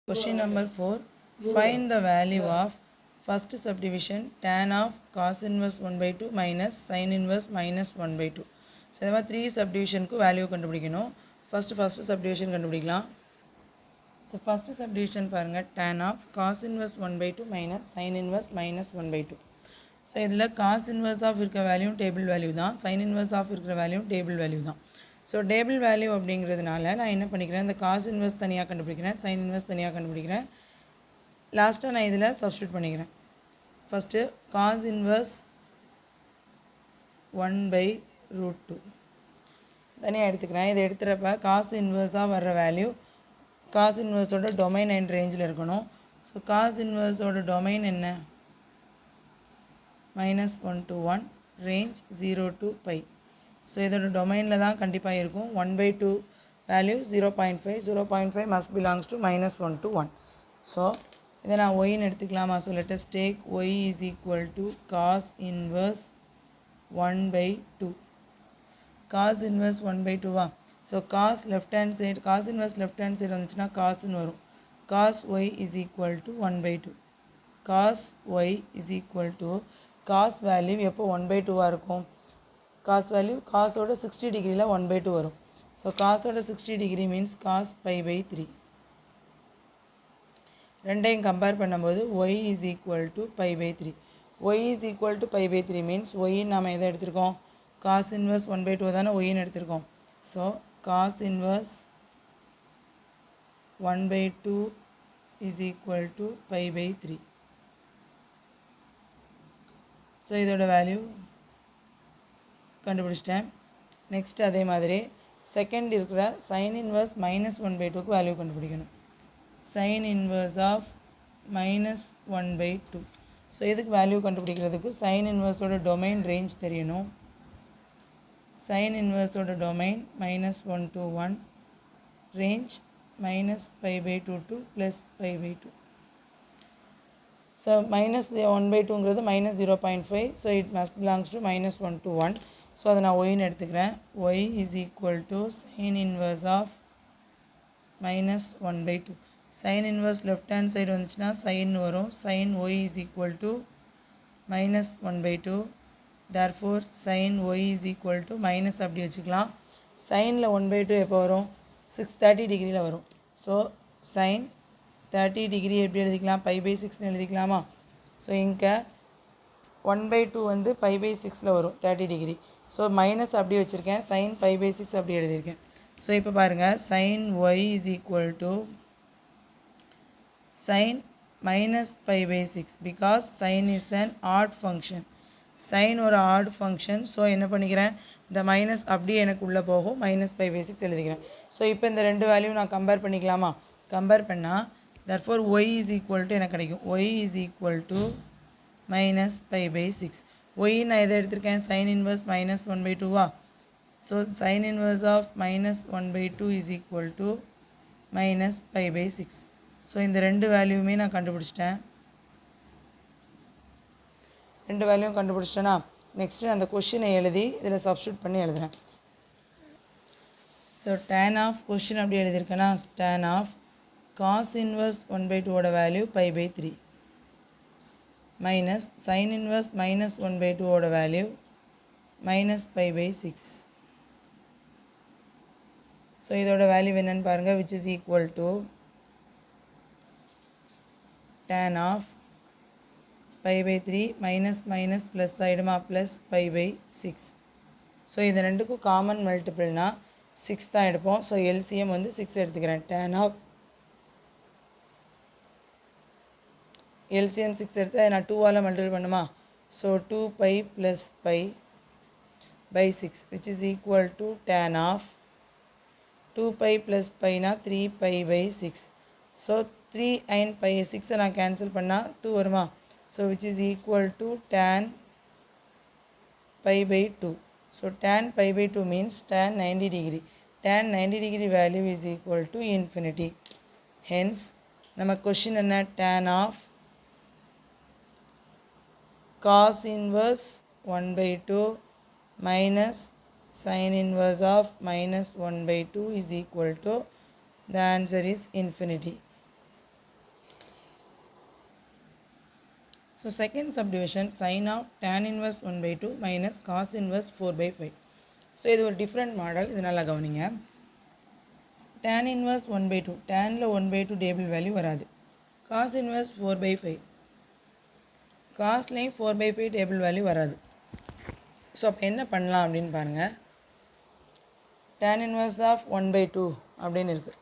Question number 4. Find the value of first subdivision tan of cos inverse 1 by 2 minus sin inverse minus 1 by 2. So, இந்த மாதிரி 3 subdivisionக்கு value கண்டுபிடிக்கணும். First subdivision கண்டுபிடிக்கலாம். So, first subdivision பாருங்க tan of cos inverse 1 by 2 minus sin inverse minus 1 by 2. So, இதில் cos inverse of இருக்கிற value table value தான், sin inverse of இருக்கிற value table value தான். ஸோ டேபிள் வேல்யூ அப்படிங்கிறதுனால நான் என்ன பண்ணிக்கிறேன், இந்த காஸ் இன்வெர்ஸ் தனியாக கண்டுபிடிக்கிறேன், சைன் இன்வெர்ஸ் தனியாக கண்டுபிடிக்கிறேன். லாஸ்ட்டாக நான் இதில் சப்ஸ்டியூட் பண்ணிக்கிறேன். ஃபஸ்ட்டு காஸ் இன்வெர்ஸ் 1/√2 தனியாக எடுத்துக்கிறேன். இதை எடுத்துகிறப்ப காஸ் இன்வெர்ஸாக வர்ற வேல்யூ காஸ் இன்வெர்ஸோட டொமைன் அண்ட் ரேஞ்சில் இருக்கணும். ஸோ காஸ் இன்வெர்ஸோட டொமைன் என்ன, -1 to 1, ரேஞ்ச் 0 to π. ஸோ இதோட டொமைனில் தான் கண்டிப்பாக இருக்கும். 1/2 value 0.5, 0.5 must belongs to -1 to 1. So இதை நான் ஒய்ன்னு எடுத்துக்கலாமா? So let us take y is equal to cos inverse 1/2. cos inverse 1/2வா? So cos left hand side, cos inverse left hand side வந்துச்சுன்னா காசுன்னு வரும். cos y is equal to 1/2. cos y is equal to cos value எப்போ 1/2வாக இருக்கும்? cos value காஸோட 60 டிகிரியில் 1/2 வரும். So காஸோட 60 degree means cos π/3. ரெண்டையும் கம்பேர் பண்ணும்போது y is equal to π/3. y is equal to π/3 means ஒய்ன்னு நாம் எதை எடுத்திருக்கோம், cos inverse 1/2 தானே ஒய்ன்னு எடுத்திருக்கோம். So cos inverse 1/2 is equal to π/3. So இதோட வேல்யூ கண்டுபிடிச்சிட்டேன். நெக்ஸ்ட் அதே மாதிரி செகண்ட் இருக்கிற சைன் இன்வர்ஸ் -1/2க்கு வேல்யூ கண்டுபிடிக்கணும். Sine inverse of -1/2. ஸோ இதுக்கு வேல்யூ கண்டுபிடிக்கிறதுக்கு சைன் இன்வர்ஸோட டொமைன் ரேஞ்ச் தெரியணும். சைன் இன்வர்ஸோட domain -1 to 1, range -π/2 to +π/2. So -1/2ங்கிறது -0.5. So it must belongs to -1 to 1. So அதை நான் ஒய்ன்னு எடுத்துக்கிறேன். Y is equal to sine inverse of -1/2. Sine inverse left hand side வந்துச்சுன்னா சைன் வரும். Sine Y is equal to -1/2. Therefore sine Y is equal to minus அப்படி வச்சுக்கலாம். சைனில் 1/2 எப்போ வரும், 630 டிகிரியில் வரும். ஸோ சைன் 30 டிகிரி எப்படி எழுதிக்கலாம், π/6ன்னு எழுதிக்கலாமா? ஸோ இங்கே 1/2 வந்து π/6ல் வரும் 30 டிகிரி. ஸோ மைனஸ் அப்படி வச்சுருக்கேன், சைன் π/6 அப்படி எழுதியிருக்கேன். ஸோ இப்போ பாருங்கள், sine Y is equal to sine -π/6 because sine is an odd function. Sine ஒரு ஆட் ஃபங்க்ஷன். ஸோ என்ன பண்ணிக்கிறேன், இந்த மைனஸ் அப்படியே எனக்கு உள்ளே போகும், -π/6 எழுதிக்கிறேன். ஸோ இப்போ இந்த ரெண்டு வேல்யூ நான் கம்பேர் பண்ணிக்கலாமா? கம்பேர் பண்ணால் therefore y is equal to எனக்கு கிடைக்கும். y is equal to -π/6. y நான் எதை எடுத்திருக்கேன், sin inverse -1/2வா? So sin inverse of -1/2 is equal to -π/6. ஸோ இந்த ரெண்டு வேல்யூவுமே நான் கண்டுபிடிச்சிட்டேன். ரெண்டு வேல்யூவும் கண்டுபிடிச்சிட்டேன்னா நெக்ஸ்ட்டு அந்த கொஷினை எழுதி இதில் சப்ஸ்டியூட் பண்ணி எழுதுகிறேன். ஸோ tan ஆஃப் கொஷின் அப்படி எழுதியிருக்கேன்னா tan ஆஃப் cos inverse 1/2 ஓட வேல்யூ π/3 மைனஸ் sin inverse -1/2 ஓட வேல்யூ -π/6. ஸோ இதோட வேல்யூ என்னன்னு பாருங்கள், which is equal to tan of π/3 minus plus ஆகிடுமா, ப்ளஸ் π/6. ஸோ இது ரெண்டுக்கும் காமன் மல்டிபிள்னால் 6 தான் எடுப்போம். ஸோ எல்சிஎம் வந்து 6 எடுத்துக்கிறேன். tan of எல்சிஎம் 6 எடுத்து அதை நான் 2ஆல் மல்டிபிள் பண்ணுமா? So 2π + π/6 which is equal to tan of 2π + πனா 3π/6. ஸோ 3 and π 6 நான் கேன்சல் பண்ணால் 2 வருமா? So which is equal to tan π/2. So tan π/2 means tan 90 degree. tan 90 degree value is equal to infinity. Hence நம்ம question என்ன, tan of cos inverse 1/2 minus sin inverse of -1/2 is equal to, the answer is infinity. So second subdivision sin of tan inverse 1 by 2 minus cos inverse 4 by 5. So இது ஒரு different model. இது நல்லா கவனிங்க. tan inverse 1 by 2 tanல 1 by 2 table value வராது. cos inverse 4 by 5 cosலையும் 4 by 5 table value வராது. So அப்போ என்ன பண்ணலாம் அப்படின்னு பாருங்கள். tan inverse of 1 by 2 அப்படின்னு இருக்குது.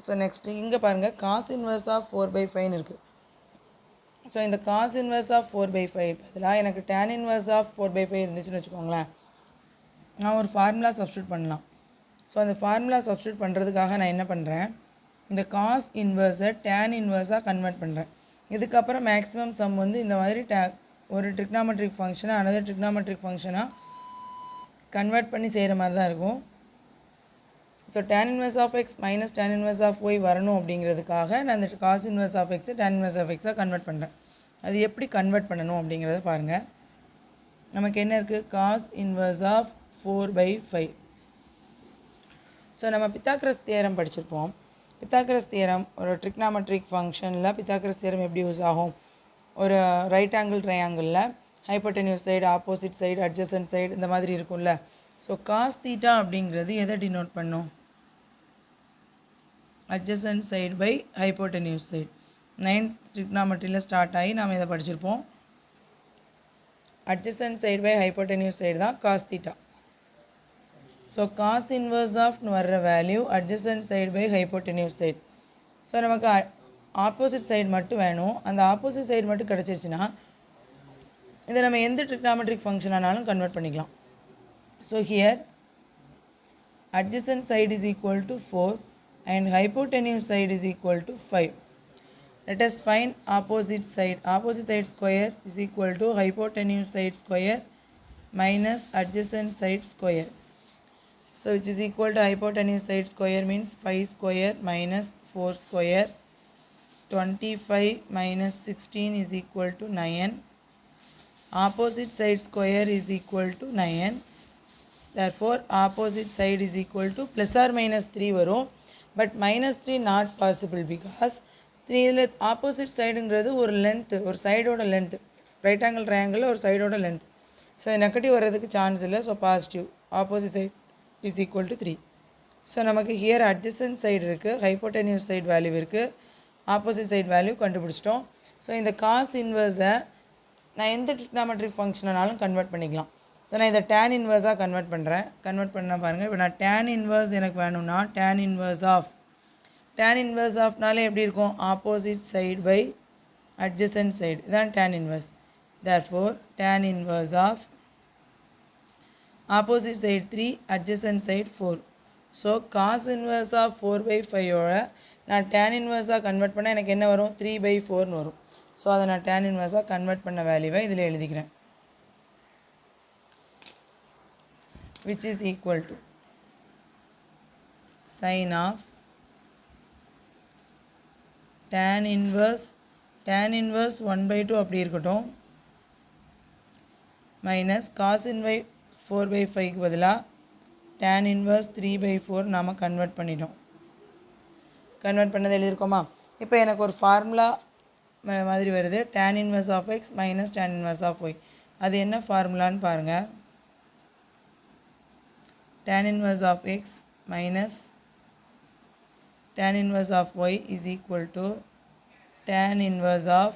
ஸோ நெக்ஸ்ட்டு இங்கே பாருங்கள் cos inverse of 4 by 5 இருக்குது. ஸோ இந்த cos inverse of 4 by 5 பதிலாக எனக்கு tan inverse of 4 by 5 இருந்துச்சுன்னு வச்சுக்கோங்களேன். நான் ஒரு ஃபார்முலா சப்ஸ்டியூட் பண்ணலாம். ஸோ அந்த ஃபார்முலா சப்ஸ்டியூட் பண்ணுறதுக்காக நான் என்ன பண்ணுறேன், இந்த காஸ் இன்வர்ஸை tan இன்வர்ஸாக கன்வெர்ட் பண்ணுறேன். இதுக்கப்புறம் மேக்ஸிமம் சம் வந்து இந்த மாதிரி ஒரு ட்ரிக்னாமெட்ரிக் ஃபங்க்ஷனாக அனதர் ட்ரிக்னாமெட்ரிக் ஃபங்க்ஷனாக கன்வெர்ட் பண்ணி செய்கிற மாதிரி தான் இருக்கும். So tan inverse of x minus tan inverse of y வரணும் அப்படிங்கிறதுக்காக நான் இந்த cos inverse of x tan inverse of x convert பண்ணுறேன். அது எப்படி கன்வெர்ட் பண்ணணும் அப்படிங்கிறத பாருங்கள். நமக்கு என்ன இருக்குது, cos inverse of 4 by 5. So நம்ம பித்தாகரஸ் தியரம் படிச்சிருப்போம். பித்தாகரஸ் தியரம் ஒரு ட்ரிக்னாமெட்ரிக் ஃபங்க்ஷனில் பித்தாகரஸ் தியரம் எப்படி யூஸ் ஆகும், ஒரு ரைட் ஆங்கிள் ட்ரையாங்கிளில் hypotenuse side, opposite side, adjacent side இந்த மாதிரி இருக்கும்ல. ஸோ காஸ் தீட்டா அப்படிங்கிறது எதை டினோட் பண்ணும், adjacent side by hypotenuse side. 9th trigonometryல ஸ்டார்ட் ஆகி நாம் இதை படிச்சிருப்போம். adjacent side by hypotenuse side தான் cos theta. So cos inverse of வர்ற value adjacent side by hypotenuse side. So நமக்கு ஆப்போசிட் சைடு மட்டும் வேணும். அந்த ஆப்போசிட் சைடு மட்டும் கிடச்சிருச்சுன்னா இதை நம்ம எந்த trigonometric function ஆனாலும் கன்வெர்ட் பண்ணிக்கலாம். So here adjacent side is equal to 4 and hypotenuse side is equal to 5. Let us find opposite side. Opposite side square is equal to hypotenuse side square minus adjacent side square. So which is equal to hypotenuse side square means 5 square minus 4 square. 25 minus 16 is equal to 9. Opposite side square is equal to 9. Therefore opposite side is equal to plus or minus 3 வரும். But -3 not possible because 3 இதில் opposite சைடுங்கிறது ஒரு length, ஒரு சைடோட length, right angle ட்ரையாங்கிளில் ஒரு சைடோட length. So negative வர்றதுக்கு chance இல்லை. So positive opposite side is equal to 3. So நமக்கு ஹியர் அட்ஜசன்ட் சைடு இருக்குது, ஹைப்போடென்யூஸ் சைடு வேல்யூ இருக்குது, ஆப்போசிட் சைடு வேல்யூ கண்டுபிடிச்சிட்டோம். ஸோ இந்த காஸ் இன்வர்ஸை நான் எந்த ட்ரிக்னாமெட்ரிக் ஃபங்க்ஷனாலும் கன்வெர்ட் பண்ணிக்கலாம். ஸோ நான் இதை tan இன்வர்ஸாக கன்வெர்ட் பண்ணுறேன். கன்வெர்ட் பண்ண பாருங்கள். இப்போ நான் tan இன்வர்ஸ் எனக்கு வேணும்னா tan இன்வர்ஸ் ஆஃப்னாலே எப்படி இருக்கும், opposite side by adjacent side, இதுதான் tan inverse. Therefore tan inverse of opposite side 3, adjacent side 4. So cos inverse of 4 by 5ஓட நான் tan இன்வர்ஸாக கன்வெர்ட் பண்ணால் எனக்கு என்ன வரும், 3 by 4ன்னு வரும். ஸோ அதை நான் tan இன்வர்ஸாக கன்வெர்ட் பண்ண வேல்யூவை இதில் எழுதிக்கிறேன். which is equal to sin of tan inverse 1 by 2 அப்படி இருக்கட்டும் minus cos inverse 4 by 5க்கு பதிலாக tan inverse 3 by 4 நாம் கன்வெர்ட் பண்ணிட்டோம். கன்வெர்ட் பண்ணது எழுதியிருக்கோமா. இப்போ எனக்கு ஒரு ஃபார்முலா மாதிரி வருது, tan inverse of x minus tan inverse of y. அது என்ன ஃபார்முலான்னு பாருங்கள். tan inverse of x minus tan inverse of y is equal to tan inverse of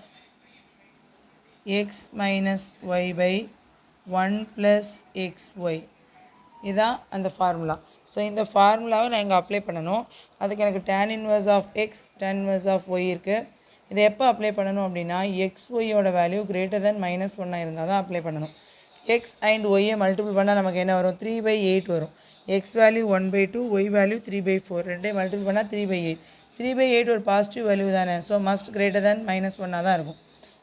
x minus y by 1 plus xy. இதுதான் அந்த formula. So இந்த ஃபார்முலாவை நான் இங்கே apply பண்ணணும். அதுக்கு எனக்கு tan inverse of x tan inverse of y இருக்குது. இதை எப்போ அப்ளை பண்ணணும் அப்படின்னா xyயோட வேல்யூ கிரேட்டர் தென் -1 இருந்தால் தான் அப்ளை பண்ணணும். x அண்ட் ஒய்யை மல்டிபிள் பண்ணால் நமக்கு என்ன வரும், 3 by 8 வரும். x value 1 by 2, y value 3 by 4, ரெண்டையும் மல்டிபிள் பண்ணால் 3 by 8. 3 by 8 ஒரு பாசிட்டிவ் வேல்யூ தானே. ஸோ மஸ்ட் கிரேட்டர் தென் -1 தான் இருக்கும்.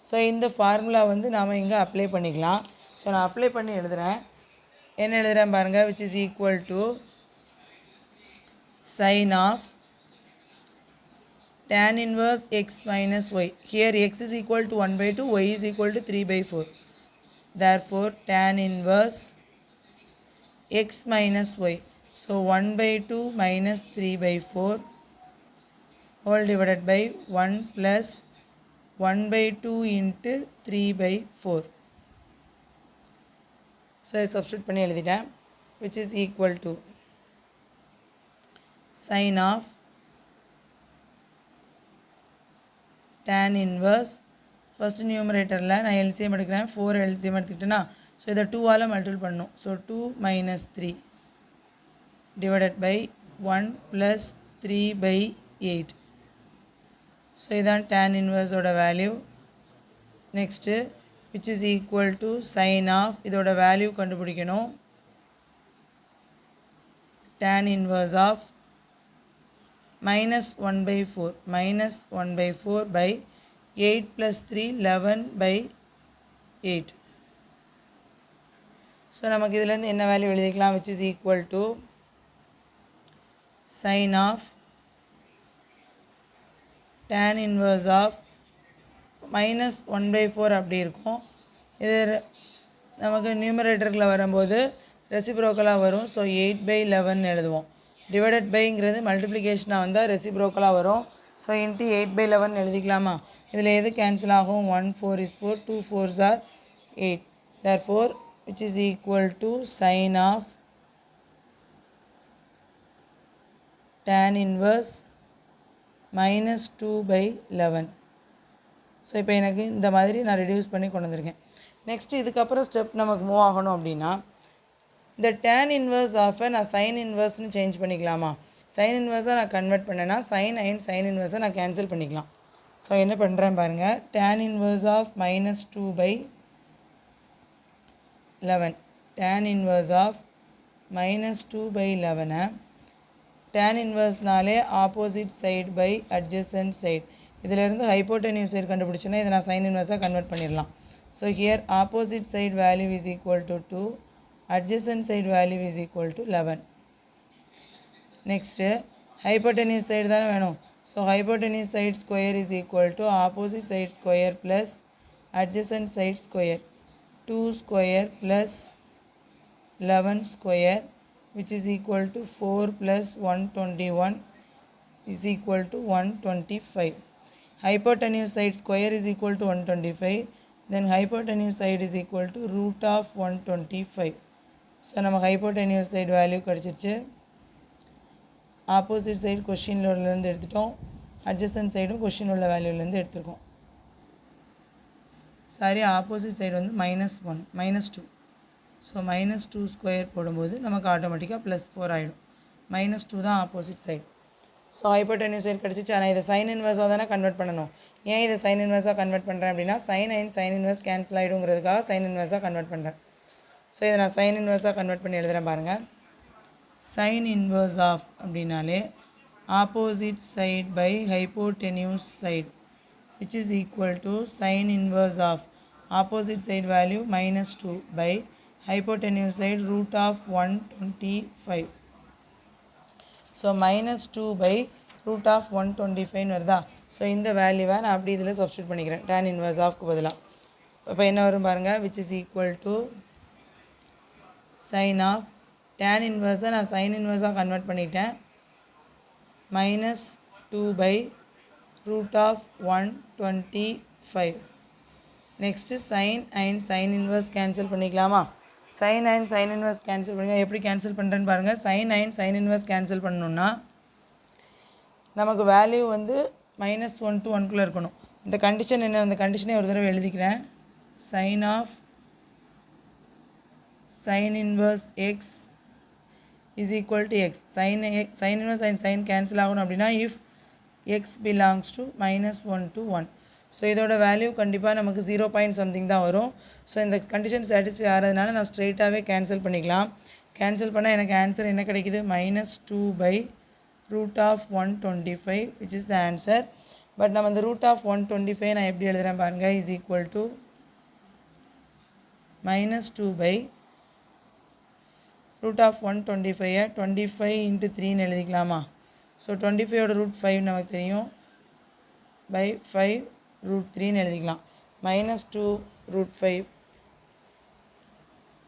ஸோ இந்த ஃபார்முலா வந்து நாம் இங்கே அப்ளை பண்ணிக்கலாம். ஸோ நான் அப்ளை பண்ணி எழுதுகிறேன். என்ன எழுதுகிறேன் பாருங்கள், which is equal to sin of tan inverse x minus y. Here x is equal to 1 by 2, y is equal to 3 by 4. Therefore tan inverse x minus y. So 1 by 2 minus 3 by 4 whole divided by 1 plus 1/2 into 3/4. So I substitute பண்ணி எழுதிட்டேன், which is equal to sin of tan inverse, first numeratorல நான் LCM எடுக்கிறேன், 4 LCM எடுத்துக்கிட்டேன்னா, so இதை 2ஆல் multiple பண்ணணும். So 2 minus 3 divided by 1 plus 3/8. So இதான் tan inverse ஓட value. Next which is equal to sin of, இதோட value கண்டுபிடிக்கணும், tan inverse of minus 1/4 minus 1/4 by 8 plus 3 11/8. So நமக்கு இதிலேருந்து என்ன வேல்யூ எழுதிக்கலாம், which is equal to sin of tan inverse of minus 1/4 அப்படி இருக்கும். இது நமக்கு நியூமரேட்டரில் வரும்போது ரெசிப்ரோக்கலாக வரும். ஸோ 8/11 எழுதுவோம். டிவைடட் பைங்கிறது மல்டிப்ளிகேஷனாக வந்தால் ரெசிப்ரோக்கலாக வரும். So into 8/11 எழுதிக்கலாமா? இதில் எது கேன்சல் ஆகும்? 1 4 is 4, 2 4s are 8. Therefore which is equal to sin of tan inverse minus 2/11. So இப்போ எனக்கு இந்த மாதிரி நான் ரெடியூஸ் பண்ணி கொண்டு வந்திருக்கேன். நெக்ஸ்ட் இதுக்கப்புறம் ஸ்டெப் நமக்கு மூவ் ஆகணும் அப்படின்னா, இந்த டேன் இன்வர்ஸ் ஆஃபை நான் சைன் இன்வர்ஸ்னு சேஞ்ச் பண்ணிக்கலாமா? சைன் இன்வர்ஸாக நான் கன்வெர்ட் பண்ணேன்னா சைன் அண்ட் சைன் இன்வர்ஸை நான் கேன்சல் பண்ணிக்கலாம். ஸோ என்ன பண்ணுறேன் பாருங்கள், tan inverse of minus 2/11, tan inverse of minus 2/11 tan இன்வர்ஸ்னாலே opposite side by adjacent side. இதிலிருந்து ஹைப்போட்டென்யூஸ் சைடு கண்டுபிடிச்சோன்னா இதை நான் சைன் இன்வர்ஸாக கன்வெர்ட் பண்ணிடலாம். So here opposite side value is equal to 2, adjacent side value is equal to 11. Next hypotenuse side தானே வேணும். So hypotenuse side square is equal to opposite side square plus adjacent side square. 2 square plus 11 square which is equal to 4 plus 121 is equal to 125. Hypotenuse side square is equal to 125. Then hypotenuse side is equal to root of 125. So நம்ம hypotenuse side value கிடச்சிருச்சு. Opposite side question உள்ளேருந்து எடுத்துட்டோம், adjacent சைடும் question உள்ள வேல்யூலேருந்து எடுத்துருக்கோம். Sorry, opposite side வந்து -1 -2. So -2 square போடும்போது நமக்கு ஆட்டோமேட்டிக்காக +4 ஆகிடும். -2 தான் opposite side. So hypotenuse side கிடச்சிச்சு. ஆனால் இதை சைன் இன்வர்ஸாக தானே கன்வெர்ட் பண்ணணும். ஏன் இதை சைன் இன்வர்ஸாக கன்வெர்ட் பண்ணுறேன் அப்படின்னா, sine and sine inverse cancel ஆகிடுங்கிறதுக்காக சைன் இன்வர்ஸாக கன்வெர்ட் பண்ணுறேன். ஸோ இதை நான் சைன் இன்வர்ஸாக கன்வெர்ட் பண்ணி எழுதுகிறேன் பாருங்கள். சைன் இன்வர்ஸ் ஆஃப் அப்படின்னாலே opposite side by hypotenuse side which is equal to sin inverse of opposite side value -2 by hypotenuse side root of 125. So -2 by root of 125 வருதா? So இந்த வேல்யூவை நான் அப்படி இதில் சப்ஸ்டியூட் பண்ணிக்கிறேன் tan inverse ஆஃப்க்கு பதிலாக. இப்போ என்ன வரும் பாருங்கள், which is equal to sin of tan inverse நான் sin inverse கன்வெர்ட் பண்ணிட்டேன், -2 by root of 125. Next sine and sine inverse cancel பண்ணிக்கலாமா? Sine and sine inverse cancel பண்ணுங்கள். எப்படி கேன்சல் பண்ணுறேன்னு பாருங்கள். Sine and sine inverse cancel பண்ணணுன்னா நமக்கு value வந்து -1 to 1 இருக்கணும். இந்த கண்டிஷன் என்ன, அந்த கண்டிஷனே ஒரு தடவை எழுதிக்கிறேன். Sine of sin inverse x is equal to x. sin inverse and sin cancel ஆகணும் அப்படின்னா if x belongs to -1 to 1. So இதோட வேல்யூ கண்டிப்பாக நமக்கு 0 பாயிண்ட் சம்திங் தான் வரும். ஸோ இந்த கண்டிஷன் சாட்டிஸ்ஃபை ஆகிறதுனால நான் ஸ்ட்ரெயிட்டாகவே கேன்சல் பண்ணிக்கலாம். கேன்சல் பண்ணால் எனக்கு ஆன்சர் என்ன கிடைக்குது, -2 by root of 125 which is the answer. But நம்ம இந்த root of 125 நான் எப்படி எழுதுகிறேன் பாருங்கள், is equal to -2 by root of 125 25 into 3ன்னு எழுதிக்கலாமா? So 25ஓட √5 நமக்கு தெரியும், by 5 √3ன்னு எழுதிக்கலாம். -2 √5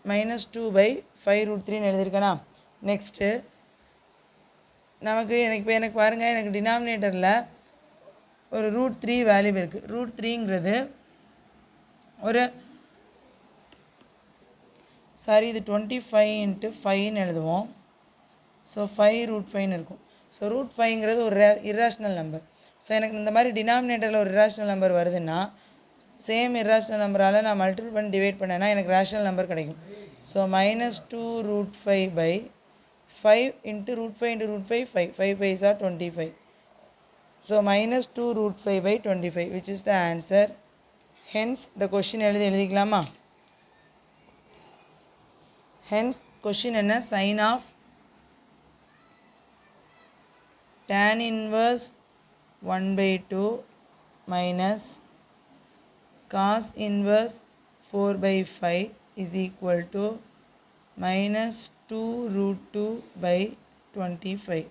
-2 by 5 √3ன்னு எழுதியிருக்கேனா? நெக்ஸ்ட்டு எனக்கு பாருங்கள், எனக்கு டினாமினேட்டரில் ஒரு √3 வேல்யூ இருக்குது. √3ங்கிறது ஒரு சாரி இது 25 × 5ன்னு எழுதுவோம். ஸோ 5√5ன்னு இருக்கும். ஸோ √5ங்கிறது ஒரு இர்ராஷ்னல் நம்பர். ஸோ எனக்கு இந்த மாதிரி டினாமினேட்டரில் ஒரு இர்ராஷ்னல் நம்பர் வருதுன்னா சேம் இர்ராஷ்னல் நம்பரால் நான் மல்டிபிள் பண்ணி டிவைட் பண்ணேன்னா எனக்கு ரேஷ்னல் நம்பர் கிடைக்கும். So -2√5/5 × √5 × √5 5. 5 5s are 25. So -2√5/25 which is the answer. Hence the question எழுதிக்கலாமா? Hence question என்ன? sin of tan inverse 1/2 minus cos inverse 4/5 is equal to -2√2/25.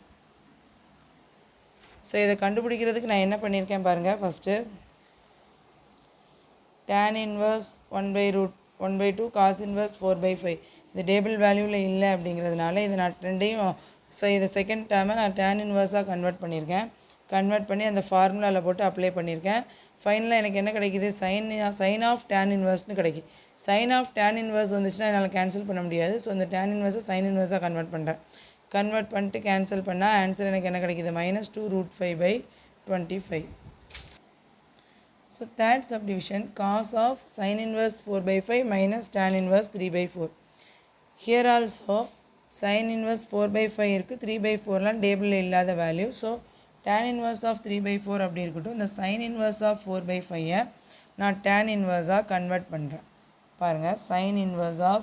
So இதை கண்டுபிடிக்கிறதுக்கு நான் என்ன பண்ணியிருக்கேன் பாருங்கள். First tan inverse 1/2 cos inverse 4/5 இந்த table வேல்யூவில் இல்லை அப்படிங்கிறதுனால இது நான் ரெண்டையும் இதை செகண்ட் டேர்மை நான் tan இன்வர்ஸாக கன்வெர்ட் பண்ணியிருக்கேன். கன்வெர்ட் பண்ணி அந்த ஃபார்முலாவில் போட்டு அப்ளை பண்ணியிருக்கேன். ஃபைனலாக எனக்கு என்ன கிடைக்கிது? சைன் ஆஃப் tan இன்வர்ஸ்னு கிடைக்கும். சைன் ஆஃப் tan இன்வர்ஸ் வந்துச்சுன்னா என்னால் கேன்சல் பண்ண முடியாது. ஸோ இந்த tan இன்வர்ஸை சைன் இன்வர்ஸாக கன்வெர்ட் பண்ணுறேன். கன்வெர்ட் பண்ணிட்டு கேன்சல் பண்ணால் ஆன்சர் எனக்கு என்ன கிடைக்கிது? -2√5/25. So third subdivision, cos of sin inverse 4/5 minus tan inverse 3/4. Here also sin inverse 4/5 இருக்குது, 3/4லாம் டேபிளில் இல்லாத value. So tan inverse of 3/4 அப்படி இருக்கட்டும். இந்த sin inverse of 4/5 நான் tan inverseாக கன்வெர்ட் பண்ணுறேன். பாருங்கள், sin inverse of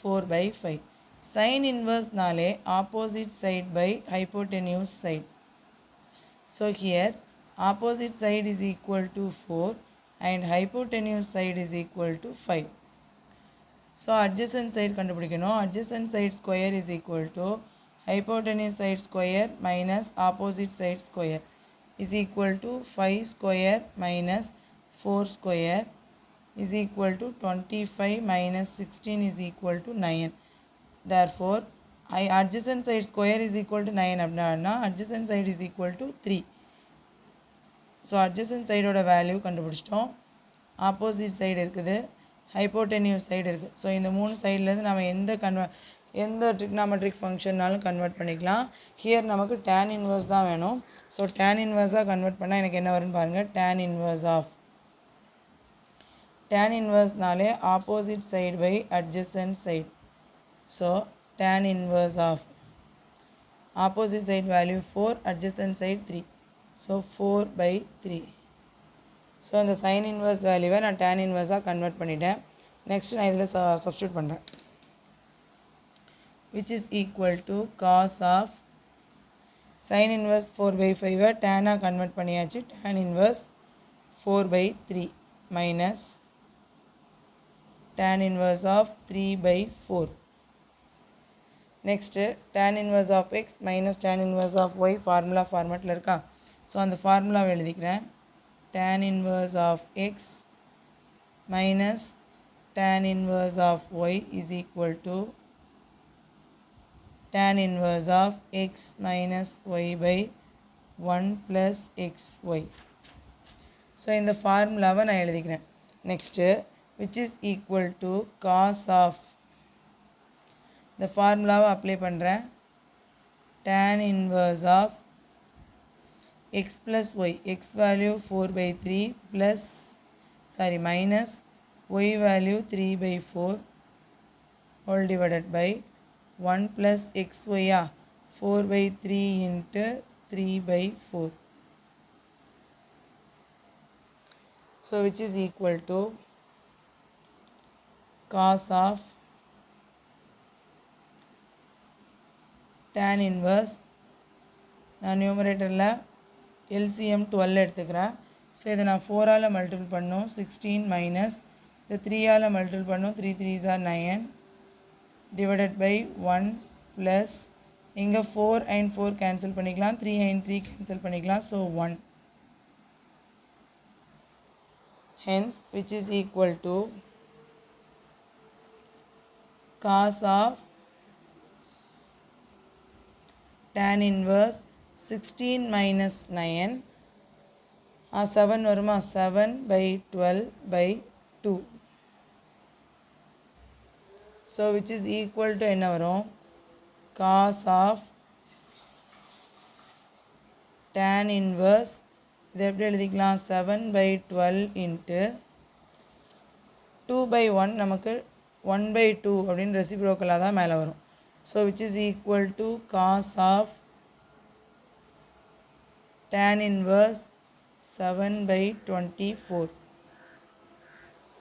4/5. sin inverseனாலே opposite side by hypotenuse side. So here opposite side is equal to 4 and hypotenuse side is equal to 5. So adjacent side கண்டுபிடிக்கணும். adjacent side square is equal to hypotenuse side square minus opposite side square is equal to 5 square minus 4 square is equal to 25 minus 16 is equal to 9. Therefore adjacent side square is equal to 9 அப்படின்னா adjacent side is equal to 3. So adjacent சைடோட value கண்டுபிடிச்சிட்டோம். Opposite side இருக்குது, hypotenuse side இருக்குது. So இந்த 3 சைட்லேருந்து நம்ம எந்த trigonometric ஃபங்க்ஷன்னாலும் கன்வெர்ட் பண்ணிக்கலாம். ஹியர் நமக்கு tan இன்வர்ஸ் தான் வேணும். ஸோ tan இன்வர்ஸாக கன்வெர்ட் பண்ணால் எனக்கு என்ன வரும்னு பாருங்கள். tan இன்வர்ஸ்னாலே opposite side by adjacent side. So tan inverse of opposite side value 4, adjacent side 3. So 4/3. So அந்த சைன் இன்வர்ஸ் வேல்யூவை நான் tan இன்வர்ஸாக கன்வெர்ட் பண்ணிட்டேன். நெக்ஸ்ட் நான் இதில் சப்ஸ்டியூட் பண்ணுறேன். which is equal to cos of sin inverse 4/5 tan-ஆக convert பண்ணியாச்சு. tan inverse 4/3 minus tan inverse of 3/4. Next tan inverse of x minus tan inverse of y formula ஃபார்மேட்டில் இருக்கா? ஸோ அந்த ஃபார்முலாவை எழுதிக்கிறேன். tan inverse of x minus tan inverse of y is equal to tan inverse of x minus y by 1 plus xy. So இந்த ஃபார்முலாவை நான் எழுதிக்கிறேன். Next which is equal to cos of இந்த ஃபார்முலாவை அப்ளை பண்ணுறேன். tan inverse of x plus y, x value 4/3 plus minus y value 3/4 whole divided by 1 plus xy 4/3 into 3/4. So which is equal to cos of tan inverse, நான் நியூமரேட்டரில் LCM 12 எடுத்துக்கிறேன். So இதை நான் 4ஆல் multiple பண்ணோம். 16 minus இந்த 3ஆல் multiple பண்ணோம். 3 3s are 9 divided by 1 plus இங்கே 4 and 4 cancel பண்ணிக்கலாம். 3 and 3 கேன்சல் பண்ணிக்கலாம். So 1. hence which is equal to cos of tan inverse 16 minus 9 7 வருமா 7/12/2. So which is equal to என்ன வரும் cos of tan inverse இது எப்படி எழுதிக்கலாம் 7/12 into 2/1 நமக்கு 1/2 அப்படின்னு ரெசிப்ரோக்கலாக தான் மேலே வரும். So which is equal to cos of tan inverse 7/24.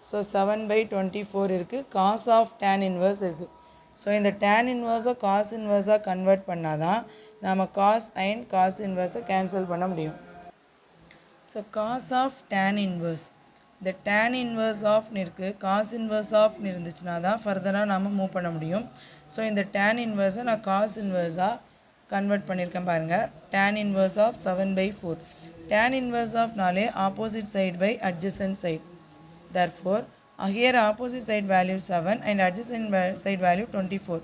So 7/24 இருக்குது, cos of tan inverse இருக்குது. ஸோ இந்த tan inverse cos inverse convert பண்ணால் தான் நம்ம cos and cos inverse cancel பண்ண முடியும். So cos of tan inverse இந்த tan inverse ஆஃப்னு இருக்குது, cos inverse ஆஃப்னு இருந்துச்சுன்னா தான் ஃபர்தராக நாம் மூவ் பண்ண முடியும். ஸோ இந்த tan inverse நான் cos inverse கன்வெர்ட் பண்ணியிருக்கேன் பாருங்கள். tan inverse of 7/4. tan inverse ஆஃப்னாலே opposite side by adjacent side. Therefore here opposite side value 7 and adjacent side value 24.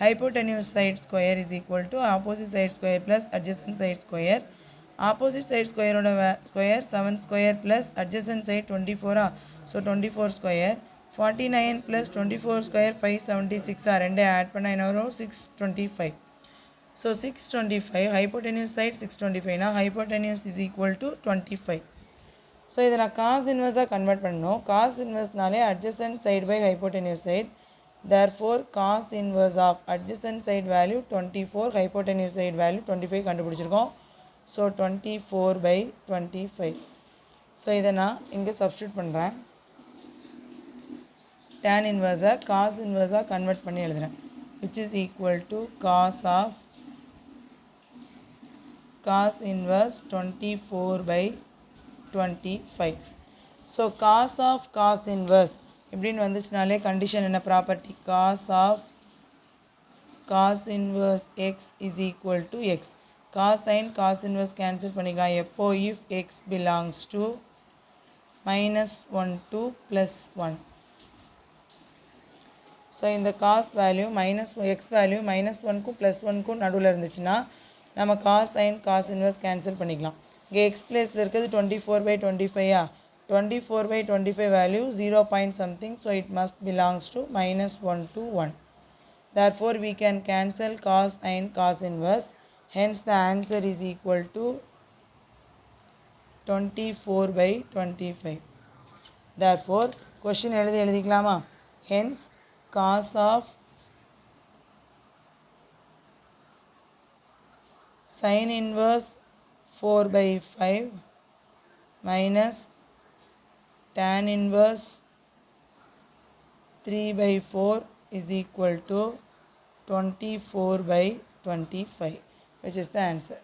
Hypotenuse side square is equal to opposite side square plus adjacent side square. Opposite side square square 7 square plus adjacent side 24. So 24 square 49 plus 24 square 576 ரெண்டு add பண்ண என்ன வரும் 625. So 625 hypotenuse side 625 now hypotenuse is equal to 25. So இதை நான் cos இன்வெர்ஸாக convert பண்ணணும். Cos இன்வெர்ஸ்னாலே adjacent side by hypotenuse side. Therefore cos inverse of adjacent side value 24, hypotenuse side value 25 கண்டுபிடிச்சிருக்கோம். ஸோ 24/25. ஸோ இதை நான் இங்கே சப்ஸ்டியூட் பண்ணுறேன். tan இன்வெர்ஸை காஸ் இன்வெர்ஸாக கன்வெர்ட் பண்ணி எழுதுகிறேன். Which is equal to cos of cos inverse 24/25. So cos of cos inverse இப்படின்னு வந்துச்சுனாலே கண்டிஷன் என்ன property cos of cos inverse X is equal to X. Cos sine cos inverse cancel பண்ணிக்கலாம். எப்போ if X belongs to -1 to +1. So இந்த cos value X value -1க்கும் +1க்கும் நடுவில் இருந்துச்சுன்னா நம்ம cos sine cos inverse cancel பண்ணிக்கலாம். இங்கே எக்ஸ் பிளேஸில் இருக்கிறது 24/25. 24/25 value 0 point something, so it must belongs to -1 to 1. Therefore we can cancel cos and cos inverse, hence the answer is equal to 24/25. Therefore question எழுதிக்கலாமா? Hence cos of sin inverse 4/5 minus tan inverse 3/4 is equal to 24/25, which is the answer.